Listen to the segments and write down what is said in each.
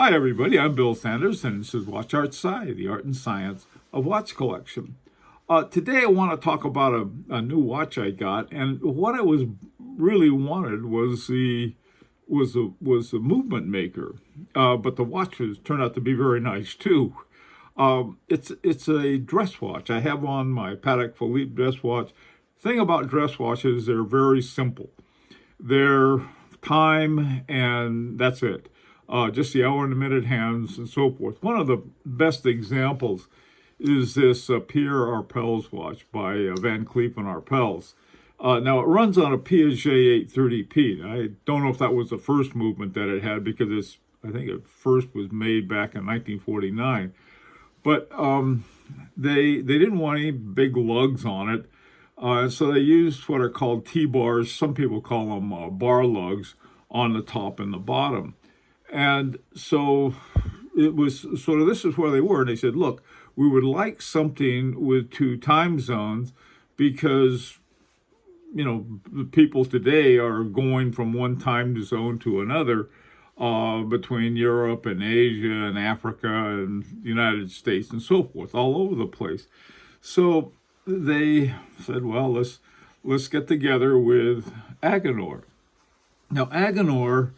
Hi, everybody. I'm Bill Sanders, and this is Watch Art Sci, the art and science of watch collection. Today, I want to talk about a new watch I got, and what I was really wanted was the movement maker, but the watches turned out to be very nice too. It's a dress watch. I have on my Patek Philippe dress watch. Thing about dress watches, they're very simple. They're time, and that's it. Just the hour and the minute hands and so forth. One of the best examples is this Pierre Arpels watch by Van Cleef and Arpels. Now, it runs on a Piaget 830P. I don't know if that was the first movement that it had because I think it first was made back in 1949. But they didn't want any big lugs on it. So they used what are called T-bars. Some people call them bar lugs on the top and the bottom. And so it was sort of, this is where they were. And they said, look, we would like something with two time zones because, the people today are going from one time zone to another between Europe and Asia and Africa and the United States and so forth, all over the place. So they said, well, let's get together with Agenor. Now, Agenor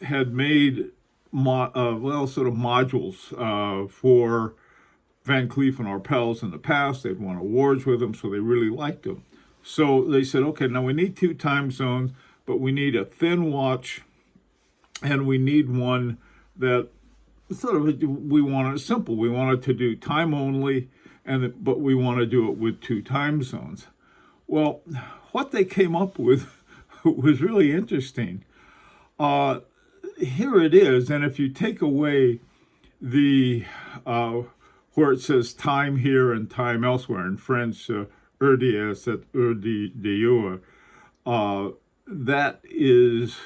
had made sort of modules for Van Cleef and Arpels in the past. They'd won awards with them, so they really liked them. So they said, okay, now we need two time zones, but we need a thin watch, and we need one that sort of, we want it simple. We wanted to do time only, but we want to do it with two time zones. Well, what they came up with was really interesting. Here it is, and if you take away the where it says time here and time elsewhere in French, heure d'hier et heure d'ailleurs, that is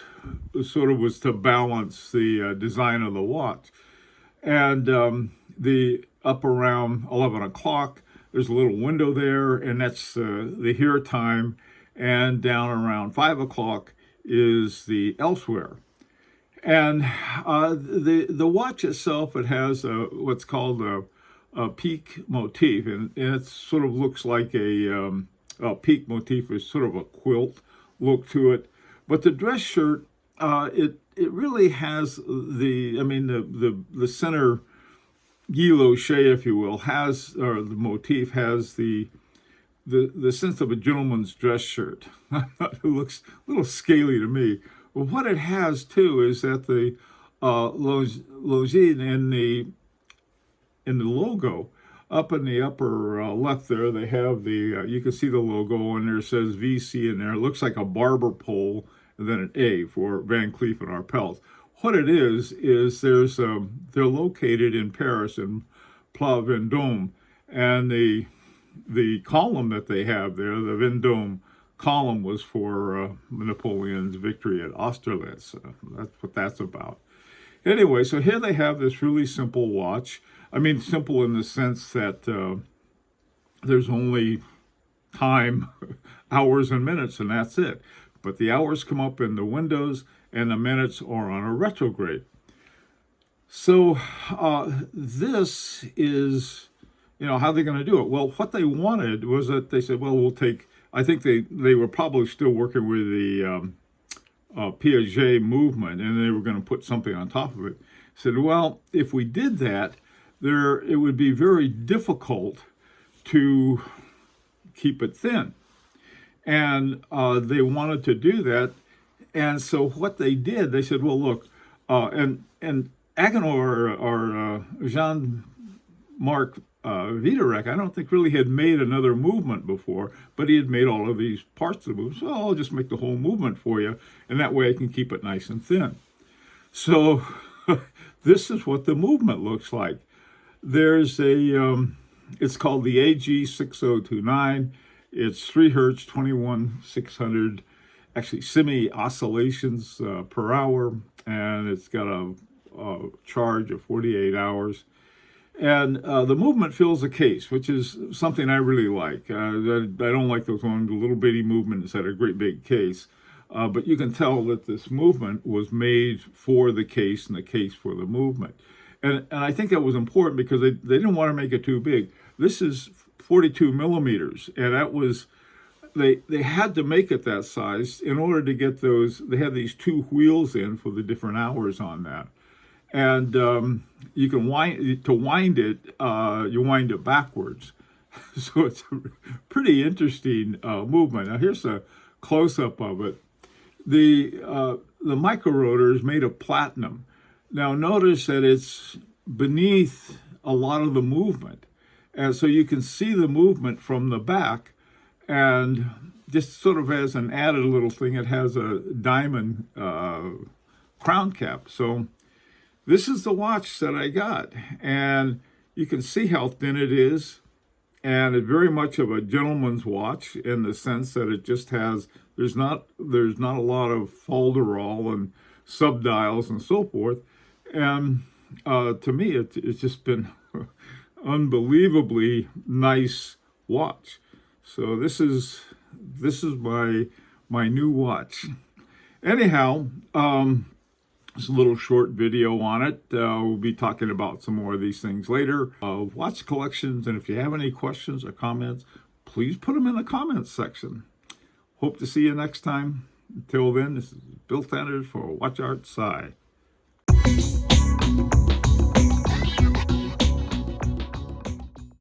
sort of was to balance the design of the watch. And the up around 11 o'clock, there's a little window there, and that's the here time, and down around 5 o'clock is the elsewhere. And the watch itself, it has what's called a peak motif, and it sort of looks like a peak motif is sort of a quilt look to it. But the dress shirt, it really has the center guilloche, if you will, or the motif has the sense of a gentleman's dress shirt. It looks a little scaly to me. But what it has too is that the logis in the logo up in the upper left there, they have you can see the logo, and there says VC in there. It looks like a barber pole and then an A for Van Cleef and Arpels. What it is they're located in Paris in Place Vendôme, and the column that they have there, the Vendôme column, was for Napoleon's victory at Austerlitz. That's what that's about. Anyway, so here they have this really simple watch. I mean, simple in the sense that there's only time, hours and minutes, and that's it. But the hours come up in the windows, and the minutes are on a retrograde. So this is, how they're going to do it. Well, what they wanted was that they said, well, we'll take, I think they were probably still working with the Piaget movement, and they were going to put something on top of it. Said, well, if we did that, it would be very difficult to keep it thin. And they wanted to do that. And so what they did, they said, well, look, and Agenor or Jean-Marc Viderec, I don't think really had made another movement before, but he had made all of these parts of the movement. So I'll just make the whole movement for you, and that way I can keep it nice and thin. So this is what the movement looks like. There's it's called the AG6029. It's 3 hertz, 21,600, actually semi-oscillations per hour, and it's got a charge of 48 hours. And the movement fills a case, which is something I really like. I don't like those ones, the little bitty movement instead of a great big case. But you can tell that this movement was made for the case and the case for the movement. And I think that was important because they didn't want to make it too big. This is 42 millimeters, and that was, they had to make it that size in order to get those. They had these two wheels in for the different hours on that. And you can wind it, you wind it backwards. So it's a pretty interesting movement. Now here's a close-up of it. The micro rotor is made of platinum. Now notice that it's beneath a lot of the movement. And so you can see the movement from the back, and just sort of as an added little thing, it has a diamond crown cap. So this is the watch that I got, and you can see how thin it is, and it's very much of a gentleman's watch in the sense that it just has, there's not a lot of folderol and subdials and so forth. And to me, it's just been unbelievably nice watch. So this is my new watch. Anyhow, just a little short video on it. We'll be talking about some more of these things later. Watch collections, and if you have any questions or comments, please put them in the comments section. Hope to see you next time. Until then, this is Bill Sanders for Watch Art Sci.